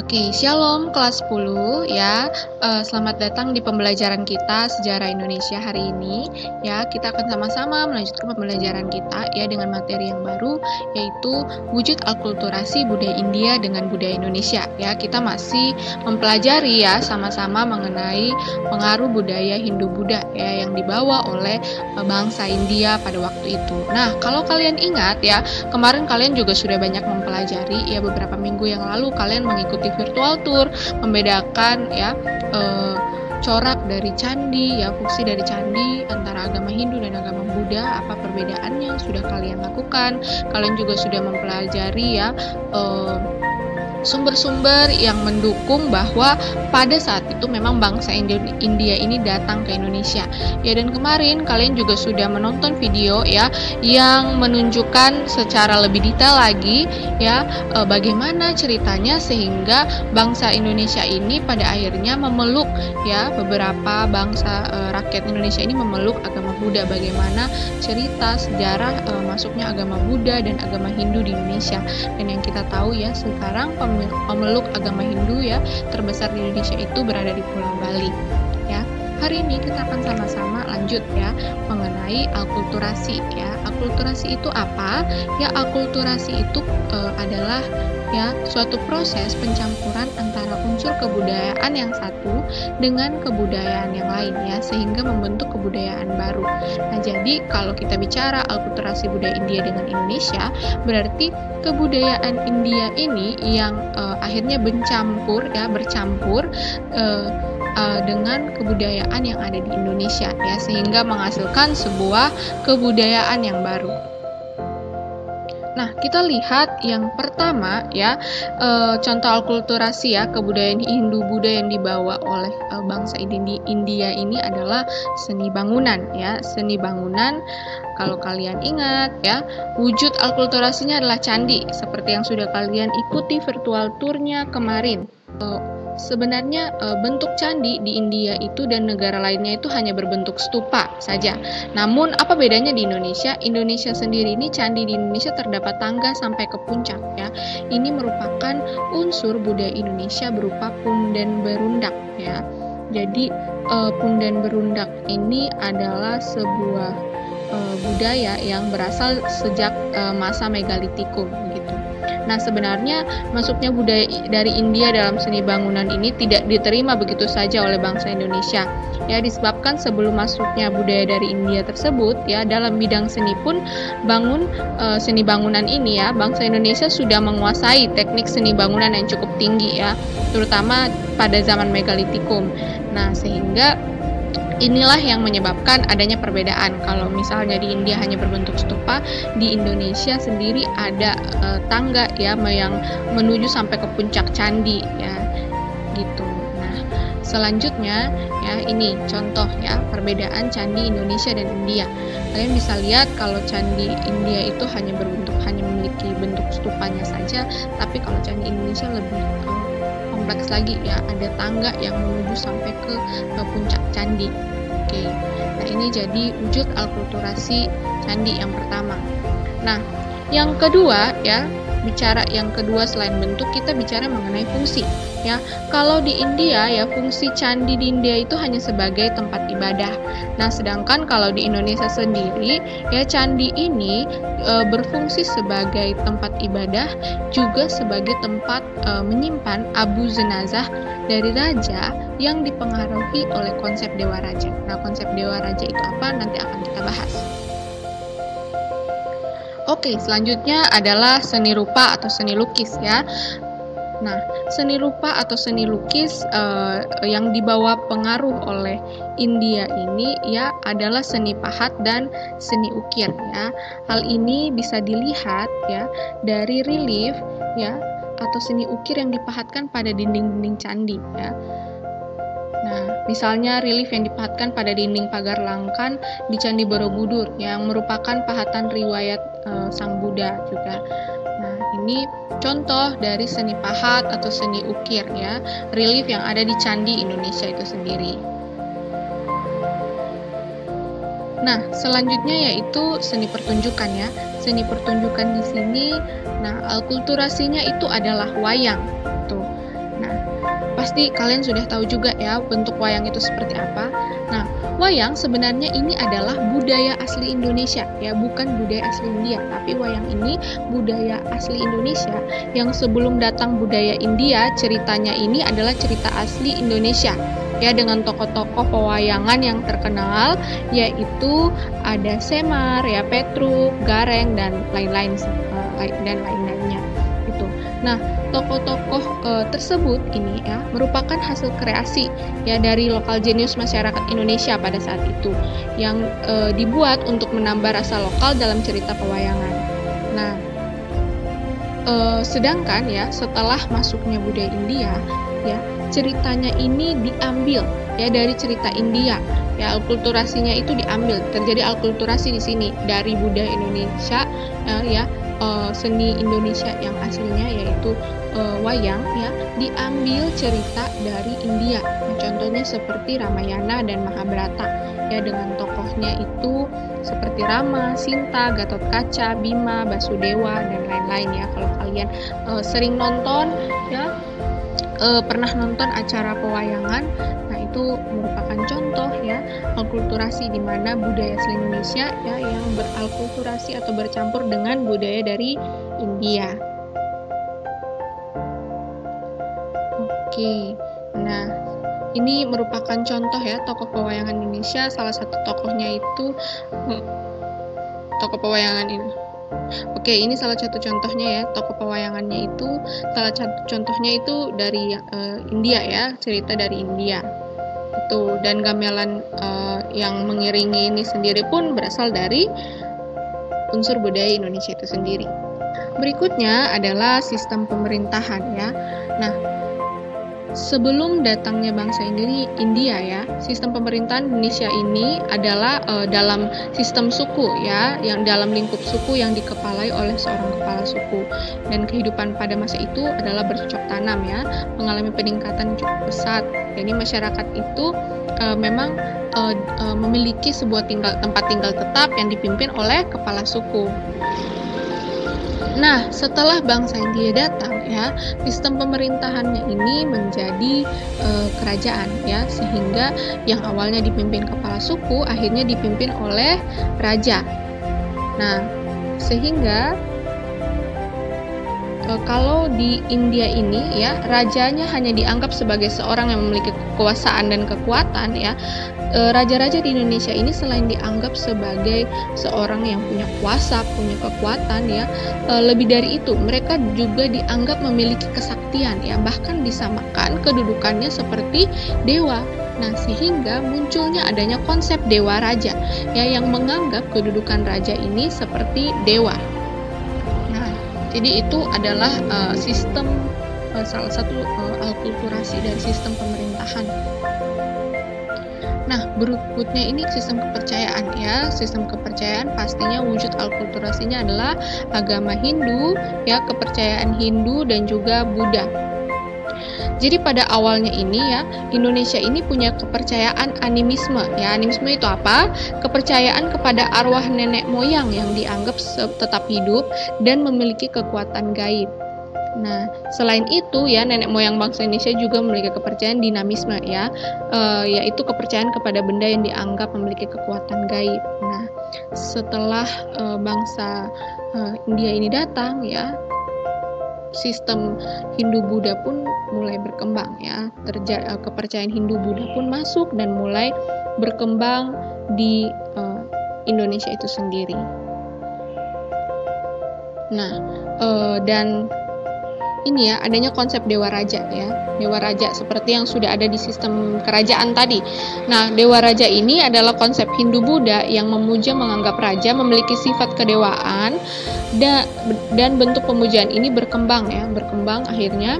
Oke, Shalom kelas 10 ya. Selamat datang di pembelajaran kita Sejarah Indonesia hari ini. Ya, kita akan sama-sama melanjutkan pembelajaran kita ya dengan materi yang baru, yaitu wujud akulturasi budaya India dengan budaya Indonesia. Ya, kita masih mempelajari ya sama-sama mengenai pengaruh budaya Hindu-Buddha ya yang dibawa oleh bangsa India pada waktu itu. Nah, kalau kalian ingat ya, kemarin kalian juga sudah banyak mempelajari ya, beberapa minggu yang lalu kalian mengikuti virtual tour membedakan ya corak dari candi ya, fungsi dari candi antara agama Hindu dan agama Buddha, apa perbedaannya sudah kalian lakukan. Kalian juga sudah mempelajari ya sumber-sumber yang mendukung bahwa pada saat itu memang bangsa India ini datang ke Indonesia. Ya, dan kemarin kalian juga sudah menonton video ya yang menunjukkan secara lebih detail lagi ya bagaimana ceritanya sehingga bangsa Indonesia ini pada akhirnya memeluk ya beberapa bangsa rakyat Indonesia ini memeluk agama Buddha, bagaimana cerita sejarah masuknya agama Buddha dan agama Hindu di Indonesia. Dan yang kita tahu ya, sekarang pemeluk agama Hindu ya terbesar di Indonesia itu berada di Pulau Bali ya. Hari ini kita akan sama-sama lanjut ya mengenai akulturasi ya. Akulturasi itu apa? Ya, akulturasi itu adalah ya suatu proses pencampuran antara unsur kebudayaan yang satu dengan kebudayaan yang lain ya, sehingga membentuk kebudayaan baru. Nah, jadi kalau kita bicara akulturasi budaya India dengan Indonesia, berarti kebudayaan India ini yang akhirnya bercampur dengan kebudayaan yang ada di Indonesia ya, sehingga menghasilkan sebuah kebudayaan yang baru. Nah, kita lihat yang pertama ya, contoh akulturasi ya kebudayaan Hindu-Buddha yang dibawa oleh bangsa India ini adalah seni bangunan ya. Seni bangunan, kalau kalian ingat ya, wujud akulturasinya adalah candi seperti yang sudah kalian ikuti virtual tournya kemarin. Sebenarnya bentuk candi di India itu dan negara lainnya itu hanya berbentuk stupa saja. Namun apa bedanya di Indonesia? Indonesia sendiri ini, candi di Indonesia terdapat tangga sampai ke puncak ya. Ini merupakan unsur budaya Indonesia berupa punden berundak ya. Jadi punden berundak ini adalah sebuah budaya yang berasal sejak masa megalitikum gitu. Nah, sebenarnya masuknya budaya dari India dalam seni bangunan ini tidak diterima begitu saja oleh bangsa Indonesia. Ya, disebabkan sebelum masuknya budaya dari India tersebut ya, dalam bidang seni pun seni bangunan ini ya, bangsa Indonesia sudah menguasai teknik seni bangunan yang cukup tinggi ya, terutama pada zaman megalitikum. Nah, sehingga inilah yang menyebabkan adanya perbedaan. Kalau misalnya di India hanya berbentuk stupa, di Indonesia sendiri ada tangga ya yang menuju sampai ke puncak candi ya, gitu. Nah, selanjutnya ya, ini contoh ya perbedaan candi Indonesia dan India. Kalian bisa lihat kalau candi India itu hanya memiliki bentuk stupanya saja, tapi kalau candi Indonesia lebih kompleks lagi ya, ada tangga yang menuju sampai ke puncak candi. Oke. Nah, ini jadi wujud akulturasi candi yang pertama. Nah, yang kedua ya, bicara yang kedua selain bentuk, kita bicara mengenai fungsi ya. Kalau di India ya, fungsi candi di India itu hanya sebagai tempat ibadah. Nah, sedangkan kalau di Indonesia sendiri ya, candi ini berfungsi sebagai tempat ibadah, juga sebagai tempat menyimpan abu jenazah dari raja yang dipengaruhi oleh konsep Dewa Raja. Nah, konsep Dewa Raja itu apa? Nanti akan kita bahas. Oke, selanjutnya adalah seni rupa atau seni lukis ya. Nah, seni rupa atau seni lukis yang dibawa pengaruh oleh India ini ya adalah seni pahat dan seni ukir ya. Hal ini bisa dilihat ya dari relief ya atau seni ukir yang dipahatkan pada dinding-dinding candi ya. Nah, misalnya relief yang dipahatkan pada dinding pagar Langkan di Candi Borobudur yang merupakan pahatan riwayat Sang Buddha juga. Nah, ini contoh dari seni pahat atau seni ukir ya, relief yang ada di candi Indonesia itu sendiri. Nah, selanjutnya yaitu seni pertunjukan ya. Seni pertunjukan di sini, nah akulturasinya itu adalah wayang. Tuh. pasti kalian sudah tahu juga ya bentuk wayang itu seperti apa. Nah, wayang sebenarnya ini adalah budaya asli Indonesia ya, bukan budaya asli India, tapi wayang ini budaya asli Indonesia yang sebelum datang budaya India, ceritanya ini adalah cerita asli Indonesia ya, dengan tokoh-tokoh pewayangan yang terkenal, yaitu ada Semar ya, Petruk, Gareng, dan lain-lainnya gitu. Nah, tokoh-tokoh tersebut ini ya merupakan hasil kreasi ya dari lokal jenius masyarakat Indonesia pada saat itu yang dibuat untuk menambah rasa lokal dalam cerita pewayangan. Nah, sedangkan ya setelah masuknya budaya India ya, ceritanya ini diambil ya dari cerita India ya, alkulturasinya itu diambil, terjadi alkulturasi di sini dari budaya Indonesia ya, seni Indonesia yang aslinya yaitu wayang ya, diambil cerita dari India. Nah, contohnya seperti Ramayana dan Mahabharata ya, dengan tokohnya itu seperti Rama, Sinta, Gatotkaca, Bima, Basudewa, dan lain-lain ya. Kalau kalian sering nonton ya, pernah nonton acara pewayangan, nah itu merupakan contoh ya alkulturasi di mana budaya asli Indonesia ya yang beralkulturasi atau bercampur dengan budaya dari India. Oke, nah ini merupakan contoh ya tokoh pewayangan Indonesia. Salah satu tokohnya itu tokoh pewayangan ini. Oke, ini salah satu contohnya ya, tokoh pewayangannya itu salah satu contohnya itu dari India ya, cerita dari India itu, dan gamelan yang mengiringi ini sendiri pun berasal dari unsur budaya Indonesia itu sendiri. Berikutnya adalah sistem pemerintahan ya. Nah, sebelum datangnya bangsa India ya, sistem pemerintahan Indonesia ini adalah dalam sistem suku ya, yang dalam lingkup suku yang dikepalai oleh seorang kepala suku, dan kehidupan pada masa itu adalah bercocok tanam ya, mengalami peningkatan cukup pesat. Jadi masyarakat itu memang memiliki sebuah tempat tinggal tetap yang dipimpin oleh kepala suku. Nah, setelah bangsa India datang ya, sistem pemerintahannya ini menjadi kerajaan ya, sehingga yang awalnya dipimpin kepala suku akhirnya dipimpin oleh raja. Nah, sehingga kalau di India ini ya, rajanya hanya dianggap sebagai seorang yang memiliki kekuasaan dan kekuatan ya. Raja-raja di Indonesia ini selain dianggap sebagai seorang yang punya kuasa, punya kekuatan ya, lebih dari itu mereka juga dianggap memiliki kesaktian ya, bahkan disamakan kedudukannya seperti dewa. Nah, sehingga munculnya adanya konsep dewa raja ya, yang menganggap kedudukan raja ini seperti dewa. Nah, jadi itu adalah sistem salah satu alkulturasi dari sistem pemerintahan. Nah, berikutnya ini sistem kepercayaan ya. Sistem kepercayaan pastinya wujud alkulturasinya adalah agama Hindu ya, kepercayaan Hindu dan juga Buddha. Jadi pada awalnya ini ya, Indonesia ini punya kepercayaan animisme ya. Animisme itu apa? Kepercayaan kepada arwah nenek moyang yang dianggap tetap hidup dan memiliki kekuatan gaib. Nah, selain itu ya, nenek moyang bangsa Indonesia juga memiliki kepercayaan dinamisme ya, yaitu kepercayaan kepada benda yang dianggap memiliki kekuatan gaib. Nah, setelah bangsa India ini datang ya, sistem Hindu-Buddha pun mulai berkembang ya, kepercayaan Hindu-Buddha pun masuk dan mulai berkembang di Indonesia itu sendiri. Nah, dan ini ya, adanya konsep dewa raja ya, dewa raja seperti yang sudah ada di sistem kerajaan tadi. Nah, dewa raja ini adalah konsep Hindu-Buddha yang memuja menganggap raja memiliki sifat kedewaan, dan bentuk pemujaan ini berkembang akhirnya.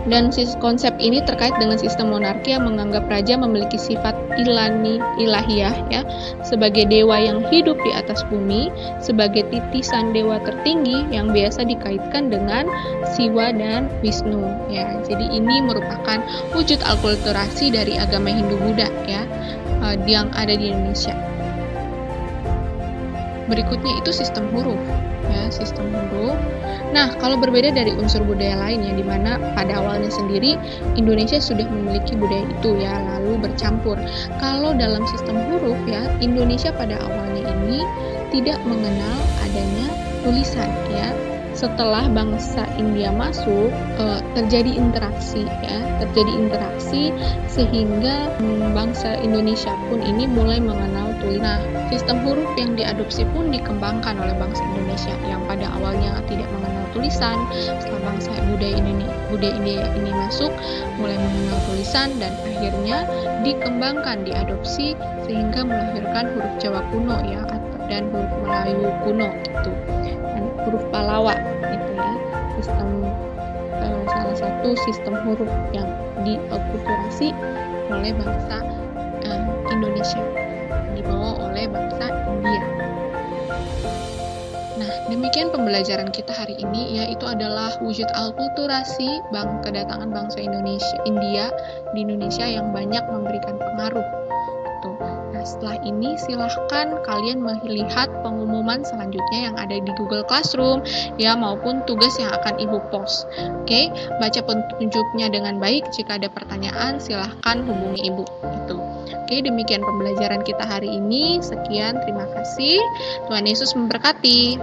Dan konsep ini terkait dengan sistem monarki yang menganggap raja memiliki sifat ilahiyah ya, sebagai dewa yang hidup di atas bumi, sebagai titisan dewa tertinggi yang biasa dikaitkan dengan Siwa dan Wisnu ya. Jadi ini merupakan wujud alkulturasi dari agama Hindu-Buddha ya, yang ada di Indonesia. Berikutnya itu sistem huruf ya, sistem huruf. Nah, kalau berbeda dari unsur budaya lain ya, di mana pada awalnya sendiri Indonesia sudah memiliki budaya itu ya, lalu bercampur. Kalau dalam sistem huruf ya, Indonesia pada awalnya ini tidak mengenal adanya tulisan ya. Setelah bangsa India masuk, terjadi interaksi sehingga bangsa Indonesia pun ini mulai mengenal tulisan. Nah, sistem huruf yang diadopsi pun dikembangkan oleh bangsa Indonesia yang pada awalnya tidak mengenal tulisan. Setelah bangsa budaya India ini masuk, mulai mengenal tulisan dan akhirnya dikembangkan, diadopsi sehingga melahirkan huruf Jawa kuno ya, dan huruf Melayu kuno gitu. Dan huruf Pallawa itu ya, salah satu sistem huruf yang diakulturasi oleh bangsa Indonesia, dibawa oleh bangsa India. Nah, demikian pembelajaran kita hari ini, yaitu adalah wujud akulturasi kedatangan bangsa India di Indonesia yang banyak memberikan pengaruh. Tuh. Nah, setelah ini silahkan kalian melihat pengumuman selanjutnya yang ada di Google Classroom ya, maupun tugas yang akan Ibu post. Oke, baca petunjuknya dengan baik. Jika ada pertanyaan silahkan hubungi Ibu. Itu. Oke, demikian pembelajaran kita hari ini. Sekian, terima kasih. Tuhan Yesus memberkati.